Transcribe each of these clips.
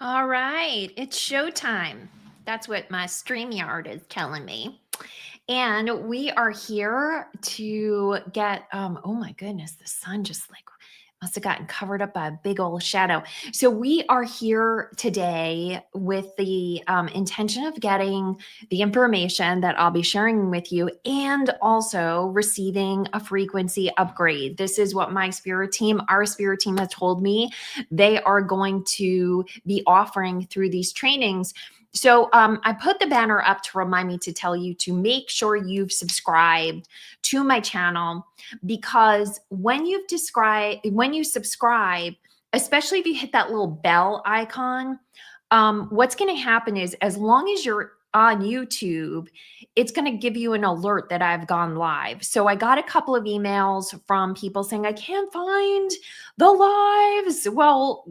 All right, it's showtime. That's what my StreamYard is telling me. And we are here to get, oh my goodness, the sun just like must have gotten covered up by a big old shadow. So we are here today with the intention of getting the information that I'll be sharing with you and also receiving a frequency upgrade. This is what my spirit team, our spirit team has told me they are going to be offering through these trainings. So I put the banner up to remind me to tell you to make sure you've subscribed to my channel, because when you subscribe, especially if you hit that little bell icon, what's going to happen is as long as you're on YouTube, it's going to give you an alert that I've gone live. So I got a couple of emails from people saying, I can't find the lives. Well,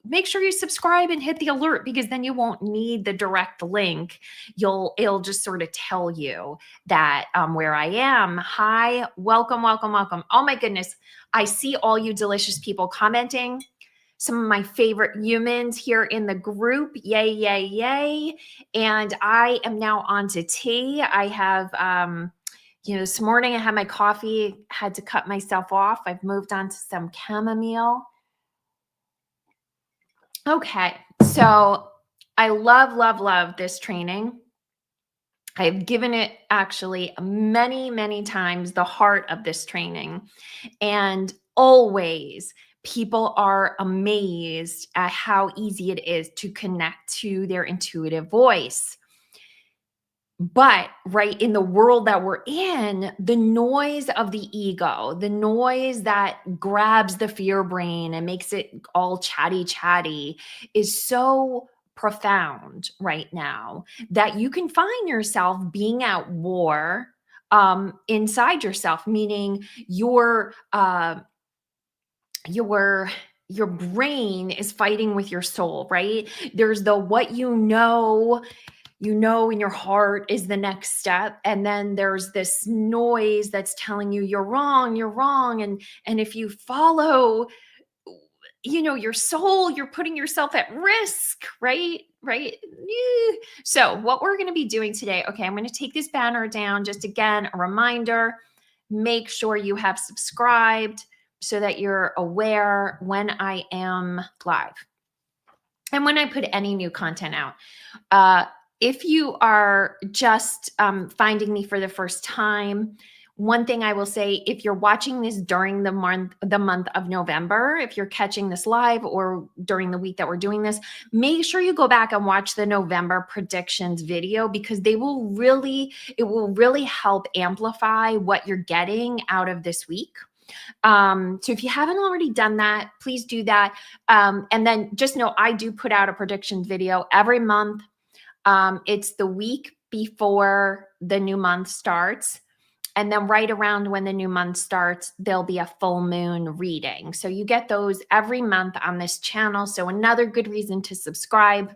make sure you subscribe and hit the alert, because then you won't need the direct link. It'll just sort of tell you that where I am. Hi, welcome, welcome, welcome. Oh my goodness. I see all you delicious people commenting. Some of my favorite humans here in the group. Yay, yay, yay. And I am now on to tea. I have, this morning I had my coffee, had to cut myself off. I've moved on to some chamomile. Okay, so I love, love, love this training. I've given it actually many, many times, the heart of this training. And always people are amazed at how easy it is to connect to their intuitive voice. But right in the world that we're in, the noise of the ego, the noise that grabs the fear brain and makes it all chatty, is so profound right now that you can find yourself being at war inside yourself, meaning your brain is fighting with your soul, right? There's the what you know in your heart is the next step, and then there's this noise that's telling you you're wrong, and if you follow your soul, you're putting yourself at risk, right? So what we're going to be doing today, okay, I'm going to take this banner down. Just again, a reminder, make sure you have subscribed so that you're aware when I am live and when I put any new content out. If you are just finding me for the first time, one thing I will say, if you're watching this during the month of November, if you're catching this live or during the week that we're doing this, make sure you go back and watch the November predictions video, because it will really help amplify what you're getting out of this week. So if you haven't already done that, please do that. And then just know I do put out a predictions video every month. It's the week before the new month starts. And then right around when the new month starts, there'll be a full moon reading. So you get those every month on this channel. So another good reason to subscribe.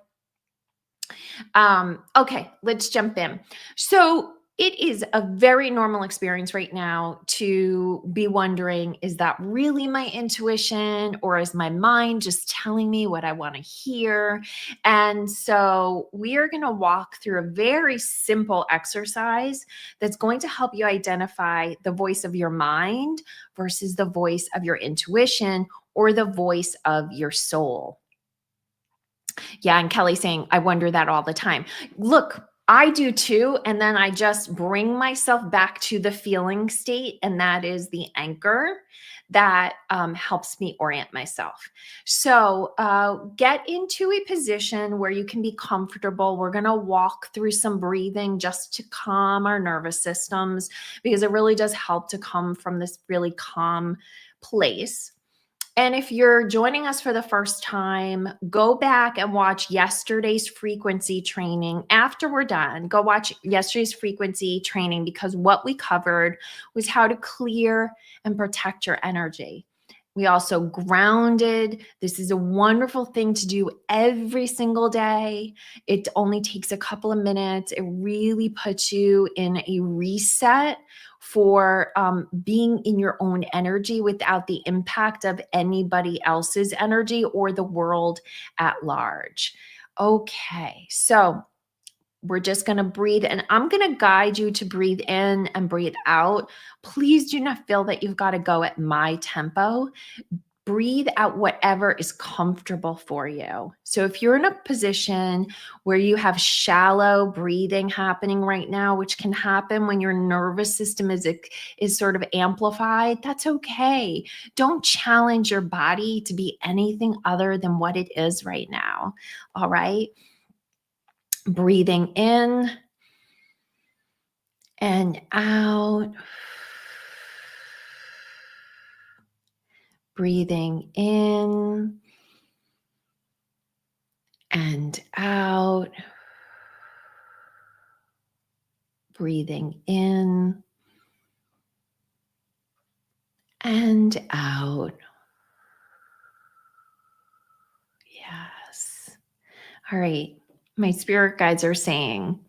Okay, let's jump in. So it is a very normal experience right now to be wondering, is that really my intuition, or is my mind just telling me what I want to hear? And so we are going to walk through a very simple exercise that's going to help you identify the voice of your mind versus the voice of your intuition or the voice of your soul. Yeah, and Kelly saying, I wonder that all the time. Look, I do too. And then I just bring myself back to the feeling state. And that is the anchor that helps me orient myself. So get into a position where you can be comfortable. We're going to walk through some breathing just to calm our nervous systems, because it really does help to come from this really calm place. And if you're joining us for the first time, go back and watch yesterday's frequency training. After we're done, go watch yesterday's frequency training, because what we covered was how to clear and protect your energy. We also grounded. This is a wonderful thing to do every single day. It only takes a couple of minutes. It really puts you in a reset for being in your own energy without the impact of anybody else's energy or the world at large. Okay, so we're just going to breathe, and I'm going to guide you to breathe in and breathe out. Please do not feel that you've got to go at my tempo. Breathe out whatever is comfortable for you. So if you're in a position where you have shallow breathing happening right now, which can happen when your nervous system is sort of amplified, that's okay. Don't challenge your body to be anything other than what it is right now. All right? Breathing in and out. Breathing in and out. Breathing in and out. Yes. All right. My spirit guides are saying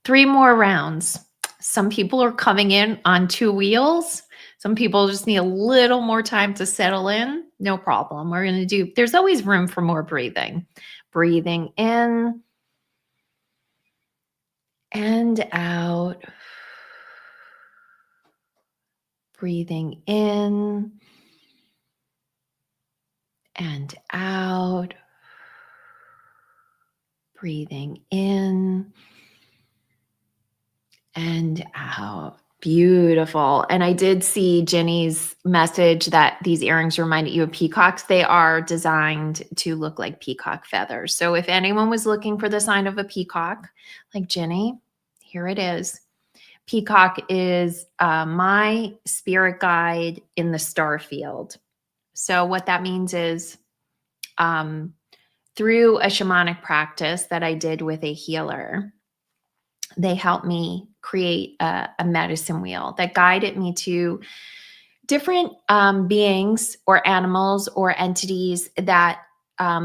3 more rounds. Some people are coming in on 2 wheels. Some people just need a little more time to settle in. No problem. We're going to do, there's always room for more breathing. Breathing in and out. Breathing in and out. Breathing in and out. Beautiful. And I did see Jenny's message that these earrings reminded you of peacocks. They are designed to look like peacock feathers. So if anyone was looking for the sign of a peacock, like Jenny, here it is. Peacock is my spirit guide in the star field. So what that means is through a shamanic practice that I did with a healer, they helped me create a medicine wheel that guided me to different beings or animals or entities that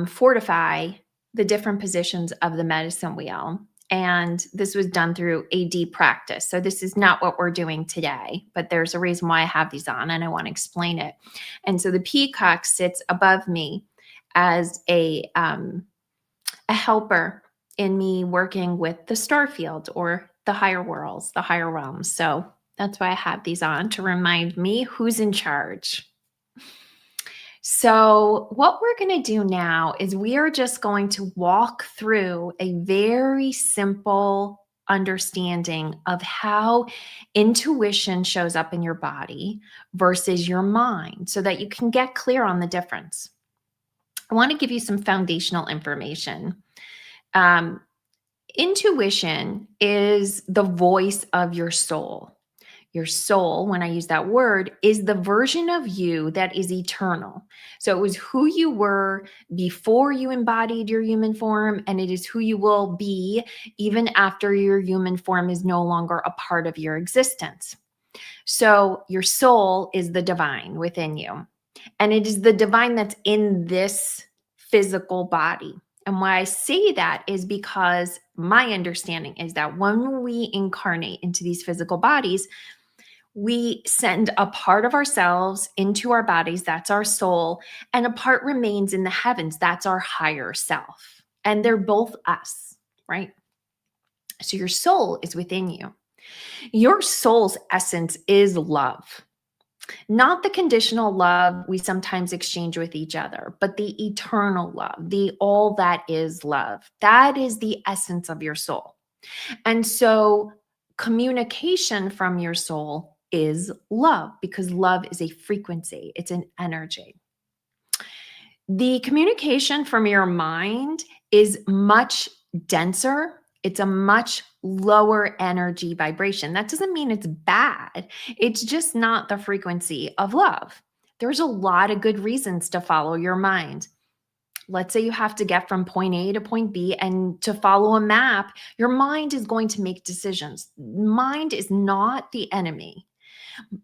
fortify the different positions of the medicine wheel. And this was done through a deep practice. So this is not what we're doing today, but there's a reason why I have these on and I want to explain it. And so the peacock sits above me as a helper in me working with the star field or the higher worlds, the higher realms. So that's why I have these on, to remind me who's in charge. So what we're going to do now is we are just going to walk through a very simple understanding of how intuition shows up in your body versus your mind so that you can get clear on the difference. I want to give you some foundational information. Intuition is the voice of your soul. Your soul, when I use that word, is the version of you that is eternal. So it was who you were before you embodied your human form, and it is who you will be even after your human form is no longer a part of your existence. So your soul is the divine within you, and it is the divine that's in this physical body. And why I say that is because my understanding is that when we incarnate into these physical bodies, we send a part of ourselves into our bodies, that's our soul, and a part remains in the heavens, that's our higher self. And they're both us, right? So your soul is within you. Your soul's essence is love. Not the conditional love we sometimes exchange with each other, but the eternal love, the all that is love. That is the essence of your soul. And so communication from your soul is love, because love is a frequency, it's an energy. The communication from your mind is much denser. It's a much lower energy vibration. That doesn't mean it's bad. It's just not the frequency of love. There's a lot of good reasons to follow your mind. Let's say you have to get from point A to point B, and to follow a map, your mind is going to make decisions. Mind is not the enemy.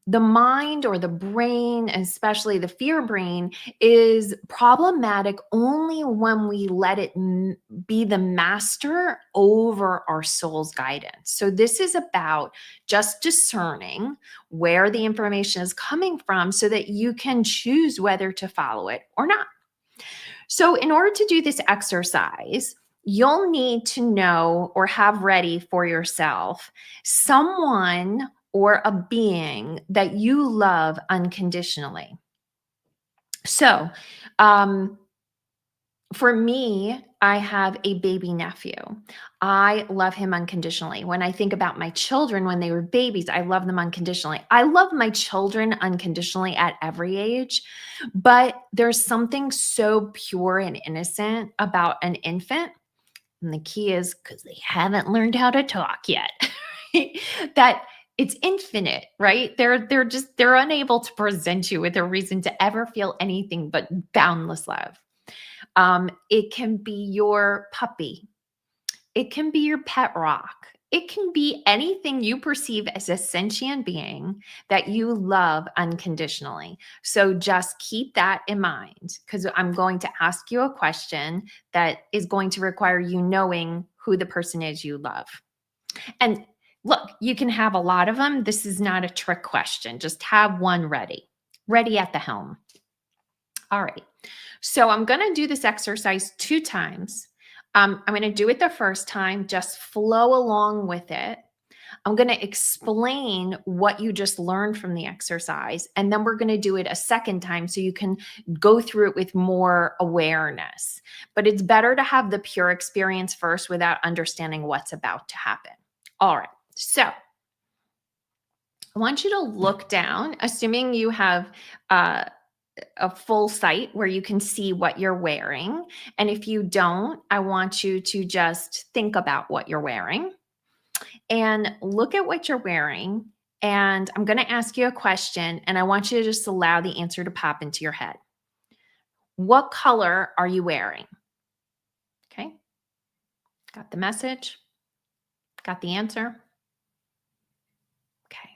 The mind or the brain, especially the fear brain, is problematic only when we let it be the master over our soul's guidance. So, this is about just discerning where the information is coming from so that you can choose whether to follow it or not. So, in order to do this exercise, you'll need to know or have ready for yourself someone or a being that you love unconditionally. So, um, for me, I have a baby nephew. I love him unconditionally. When I think about my children when they were babies, I love them unconditionally. I love my children unconditionally at every age, but there's something so pure and innocent about an infant. And the key is because they haven't learned how to talk yet, that it's infinite, right? They're unable to present you with a reason to ever feel anything but boundless love. It can be your puppy. It can be your pet rock. It can be anything you perceive as a sentient being that you love unconditionally. So just keep that in mind because I'm going to ask you a question that is going to require you knowing who the person is you love. And look, you can have a lot of them. This is not a trick question. Just have one ready at the helm. All right. So I'm going to do this exercise 2 times. I'm going to do it the first time, just flow along with it. I'm going to explain what you just learned from the exercise, and then we're going to do it a second time so you can go through it with more awareness. But it's better to have the pure experience first without understanding what's about to happen. All right. So I want you to look down, assuming you have a full sight where you can see what you're wearing. And if you don't, I want you to just think about what you're wearing and look at what you're wearing. And I'm going to ask you a question, and I want you to just allow the answer to pop into your head. What color are you wearing? Okay. Got the message? Got the answer? Okay.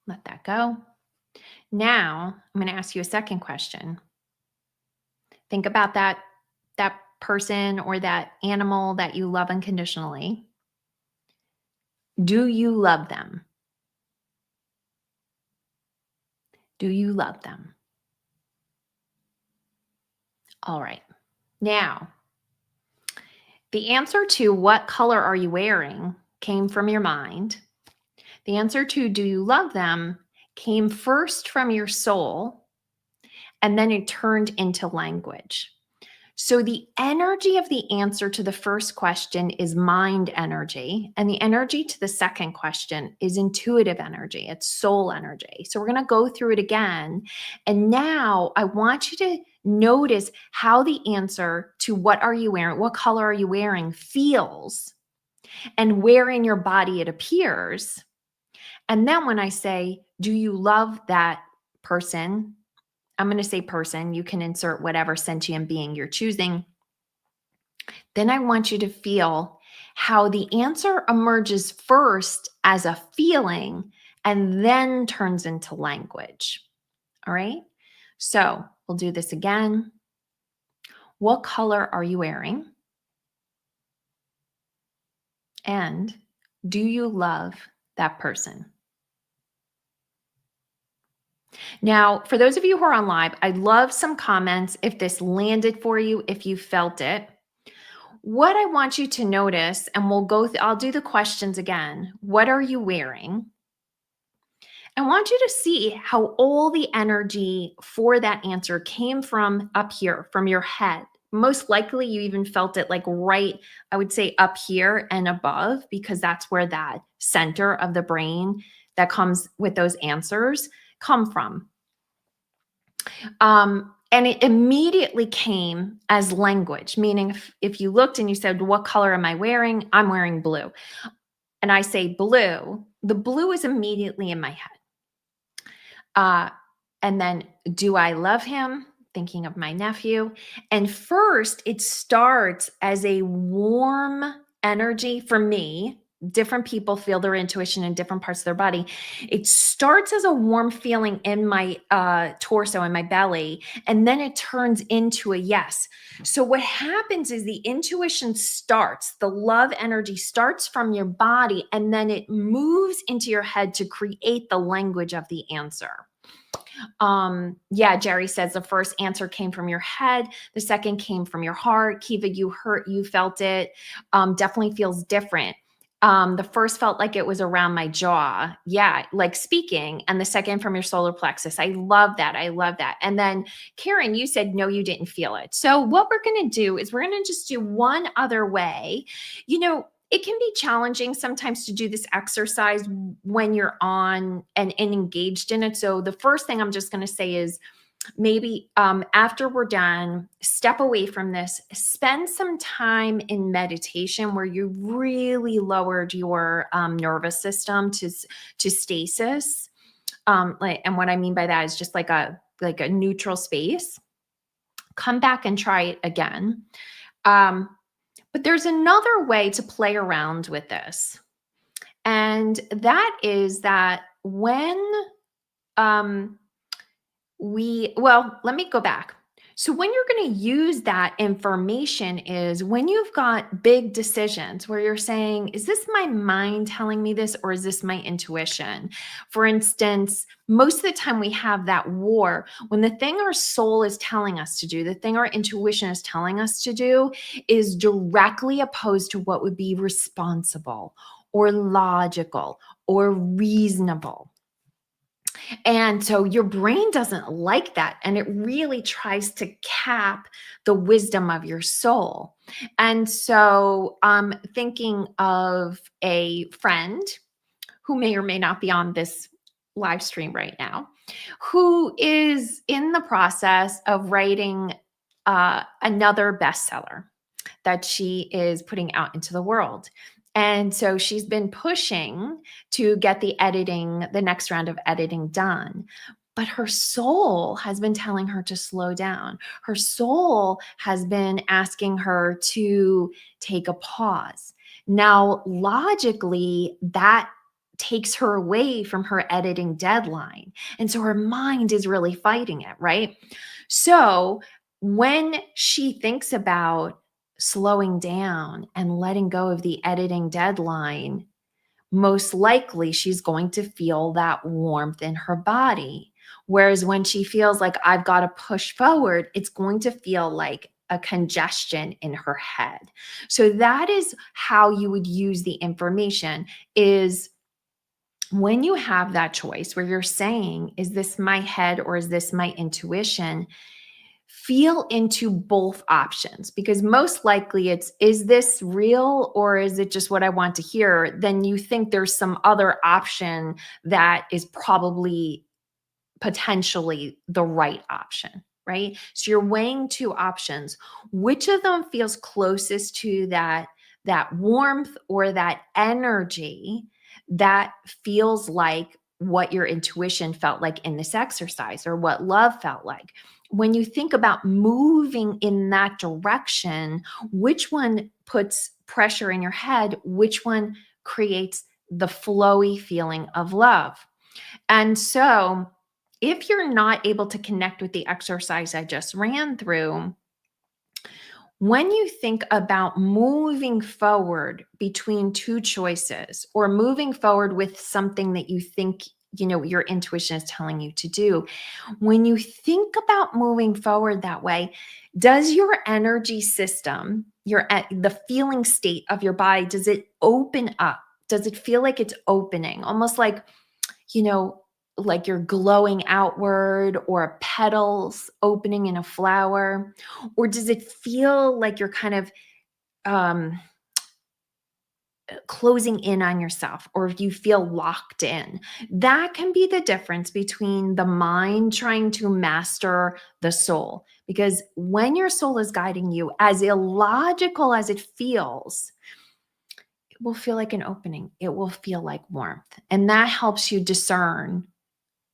Let that go. Now, I'm going to ask you a second question. Think about that person or that animal that you love unconditionally. Do you love them? Do you love them? All right. Now, the answer to what color are you wearing came from your mind. The answer to do you love them came first from your soul, and then it turned into language. So the energy of the answer to the first question is mind energy, and the energy to the second question is intuitive energy. It's soul energy. So we're going to go through it again. And now I want you to notice how the answer to what are you wearing, what color are you wearing feels, and where in your body it appears. And then when I say, do you love that person? I'm going to say person. You can insert whatever sentient being you're choosing. Then I want you to feel how the answer emerges first as a feeling and then turns into language. All right. So we'll do this again. What color are you wearing? And do you love that person? Now, for those of you who are on live, I'd love some comments if this landed for you, if you felt it. What I want you to notice, and I'll do the questions again. What are you wearing? I want you to see how all the energy for that answer came from up here, from your head. Most likely you even felt it like right, I would say up here and above, because that's where that center of the brain that comes with those answers come from. And it immediately came as language, meaning if you looked and you said, what color am I wearing? I'm wearing blue. And I say blue, the blue is immediately in my head. And then, do I love him? Thinking of my nephew. And first, it starts as a warm energy for me, different people feel their intuition in different parts of their body. It starts as a warm feeling in my torso, in my belly, and then it turns into a yes. So what happens is the intuition starts, the love energy starts from your body, and then it moves into your head to create the language of the answer. Yeah, Jerry says the first answer came from your head, the second came from your heart. Kiva, you felt it. Definitely feels different. The first felt like it was around my jaw. Yeah, like speaking. And the second from your solar plexus. I love that. I love that. And then Karen, you said, no, you didn't feel it. So what we're going to do is we're going to just do one other way. It can be challenging sometimes to do this exercise when you're on and engaged in it. So the first thing I'm just going to say is maybe after we're done, step away from this, spend some time in meditation where you really lowered your nervous system to stasis. And what I mean by that is just like a neutral space. Come back and try it again. But there's another way to play around with this. And that is that when let me go back. So when you're going to use that information is when you've got big decisions where you're saying, is this my mind telling me this or is this my intuition? For instance, most of the time we have that war when the thing our soul is telling us to do, the thing our intuition is telling us to do is directly opposed to what would be responsible or logical or reasonable. And so your brain doesn't like that. And it really tries to cap the wisdom of your soul. And so I'm thinking of a friend who may or may not be on this live stream right now, who is in the process of writing another bestseller that she is putting out into the world. And so she's been pushing to get the next round of editing done. But her soul has been telling her to slow down. Her soul has been asking her to take a pause. Now, logically, that takes her away from her editing deadline. And so her mind is really fighting it, right? So when she thinks about slowing down and letting go of the editing deadline, most likely she's going to feel that warmth in her body. Whereas when she feels like I've got to push forward, it's going to feel like a congestion in her head. So that is how you would use the information is when you have that choice where you're saying, is this my head or is this my intuition? Feel into both options because most likely it's, is this real or is it just what I want to hear? Then you think there's some other option that is probably potentially the right option, right? So you're weighing two options. Which of them feels closest to that warmth or that energy that feels like what your intuition felt like in this exercise or what love felt like? When you think about moving in that direction, which one puts pressure in your head? Which one creates the flowy feeling of love? And so if you're not able to connect with the exercise I just ran through, when you think about moving forward between two choices or moving forward with something that you think your intuition is telling you to do, when you think about moving forward that way, does your energy system, the feeling state of your body, does it open up? Does it feel like it's opening? Almost like, like you're glowing outward or petals opening in a flower? Or does it feel like you're kind of closing in on yourself, or if you feel locked in? That can be the difference between the mind trying to master the soul. Because when your soul is guiding you, as illogical as it feels, it will feel like an opening. It will feel like warmth. And that helps you discern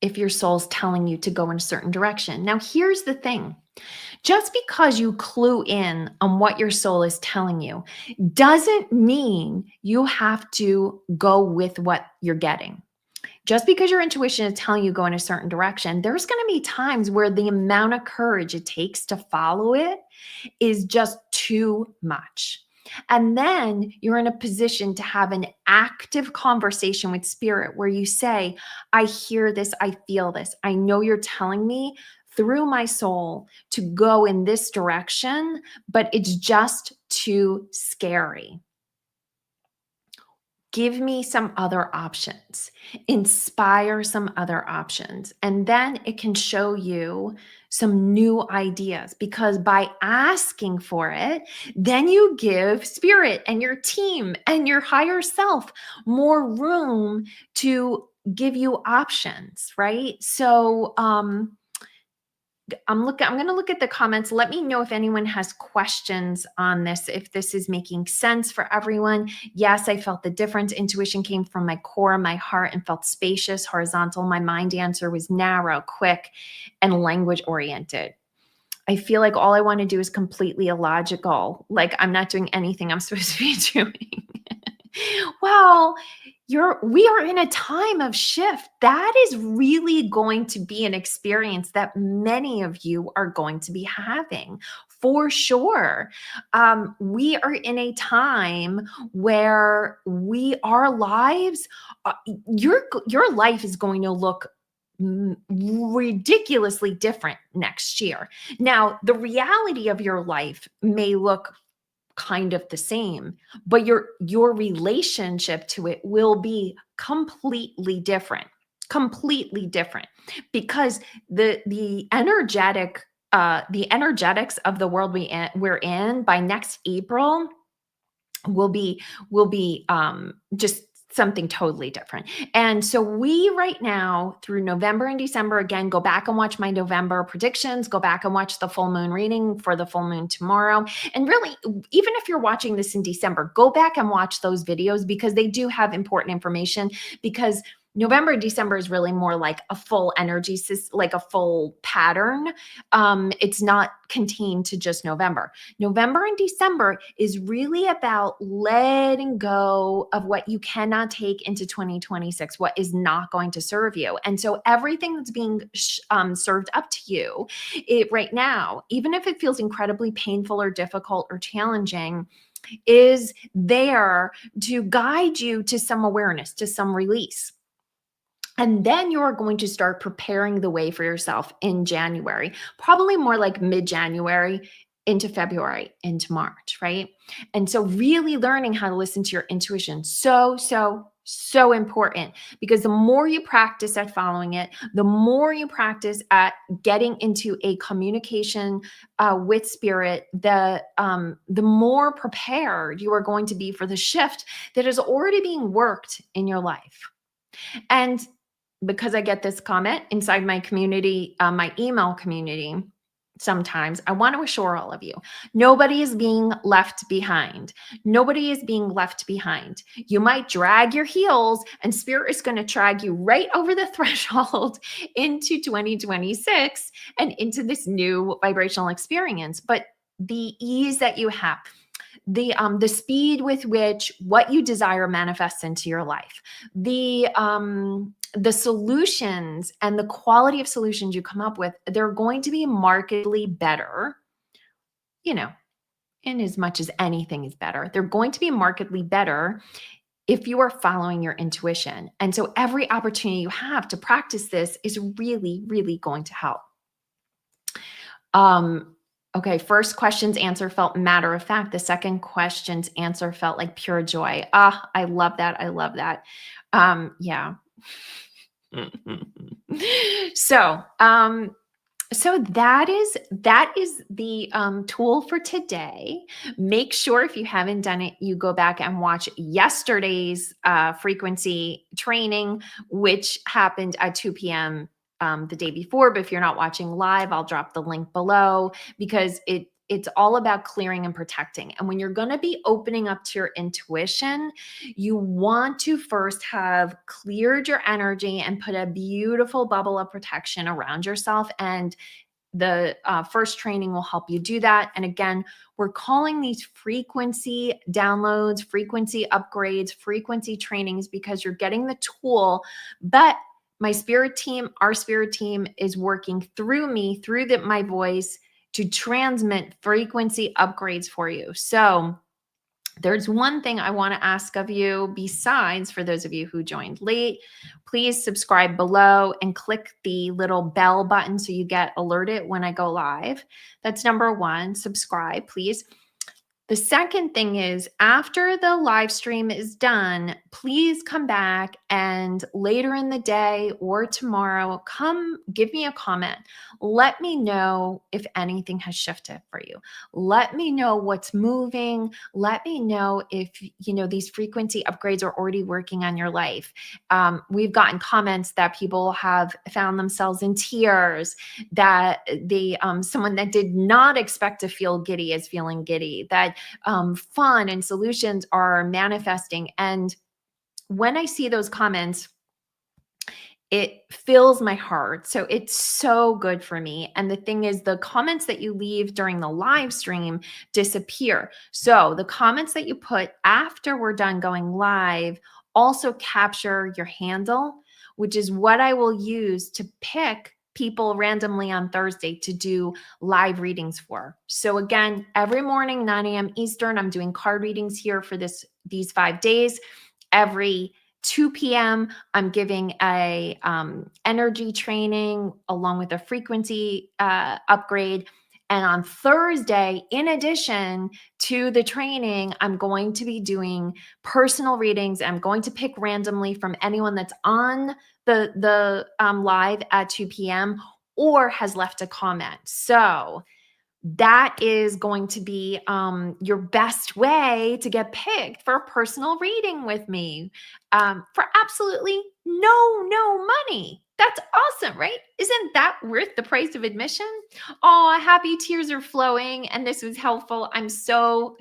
if your soul's telling you to go in a certain direction. Now, here's the thing. Just because you clue in on what your soul is telling you doesn't mean you have to go with what you're getting. Just because your intuition is telling you go in a certain direction, there's going to be times where the amount of courage it takes to follow it is just too much. And then you're in a position to have an active conversation with spirit where you say, I hear this, I feel this. I know you're telling me through my soul to go in this direction, but it's just too scary. Give me some other options, inspire some other options, and then it can show you some new ideas, because by asking for it, then you give spirit and your team and your higher self more room to give you options, right? So, I'm going to look at the comments. Let me know if anyone has questions on this, if this is making sense for everyone. Yes, I felt the difference. Intuition came from my core, my heart, and felt spacious, horizontal. My mind answer was narrow, quick, and language oriented. I feel like all I want to do is completely illogical. Like I'm not doing anything I'm supposed to be doing. Well, we are in a time of shift. That is really going to be an experience that many of you are going to be having for sure. We are in a time where our lives, your life is going to look ridiculously different next year. Now, the reality of your life may look kind of the same, but your relationship to it will be completely different, because the energetics of the world we're in by next April will be just something totally different. And so we right now through November and December, again, go back and watch my November predictions, go back and watch the full moon reading for the full moon tomorrow. And really, even if you're watching this in December, go back and watch those videos because they do have important information, because November and December is really more like a full energy system, like a full pattern. It's not contained to just November. November and December is really about letting go of what you cannot take into 2026, what is not going to serve you. And so everything that's being served up to you right now, even if it feels incredibly painful or difficult or challenging, is there to guide you to some awareness, to some release. And then you're going to start preparing the way for yourself in January, probably more like mid-January into February, into March, right? And so really learning how to listen to your intuition, so important, because the more you practice at following it, the more you practice at getting into a communication with spirit, the more prepared you are going to be for the shift that is already being worked in your life. And because I get this comment inside my community, my email community, sometimes I want to assure all of you, nobody is being left behind. Nobody is being left behind. You might drag your heels and spirit is going to drag you right over the threshold into 2026 and into this new vibrational experience. But the ease that you have, the speed with which what you desire manifests into your life, the solutions and the quality of solutions you come up with, they're going to be markedly better, in as much as anything is better. They're going to be markedly better if you are following your intuition. And so every opportunity you have to practice this is really, really going to help. Okay, first question's answer felt matter of fact. The second question's answer felt like pure joy. I love that. I love that. Yeah. So that is the tool for today. Make sure if you haven't done it, you go back and watch yesterday's frequency training, which happened at 2 p.m. The day before. But if you're not watching live, I'll drop the link below, because it's all about clearing and protecting. And when you're going to be opening up to your intuition, you want to first have cleared your energy and put a beautiful bubble of protection around yourself. And the first training will help you do that. And again, we're calling these frequency downloads, frequency upgrades, frequency trainings because you're getting the tool. But my spirit team, our spirit team is working through me, through my voice to transmit frequency upgrades for you. So there's one thing I want to ask of you besides, for those of you who joined late, please subscribe below and click the little bell button so you get alerted when I go live. That's number one. Subscribe, please. The second thing is, after the live stream is done, please come back and later in the day or tomorrow, come give me a comment. Let me know if anything has shifted for you. Let me know what's moving. Let me know if, these frequency upgrades are already working on your life. We've gotten comments that people have found themselves in tears, that someone that did not expect to feel giddy is feeling giddy, that fun and solutions are manifesting. And when I see those comments, it fills my heart. So it's so good for me. And the thing is, the comments that you leave during the live stream disappear. So the comments that you put after we're done going live also capture your handle, which is what I will use to pick people randomly on Thursday to do live readings for. So again, every morning, 9 a.m. Eastern, I'm doing card readings here for these 5 days. Every 2 p.m., I'm giving a energy training along with a frequency upgrade. And on Thursday, in addition to the training, I'm going to be doing personal readings. I'm going to pick randomly from anyone that's on the live at 2 p.m. or has left a comment. So that is going to be your best way to get picked for a personal reading with me for absolutely no money. That's awesome, right? Isn't that worth the price of admission? Oh, happy tears are flowing and this was helpful. I'm so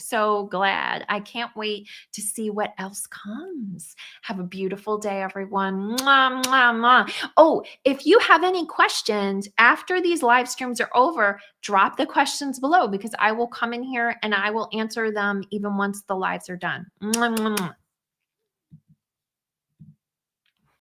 glad. I can't wait to see what else comes. Have a beautiful day, everyone. Mwah, mwah, mwah. Oh, if you have any questions after these live streams are over, drop the questions below because I will come in here and I will answer them even once the lives are done. Mwah, mwah, mwah.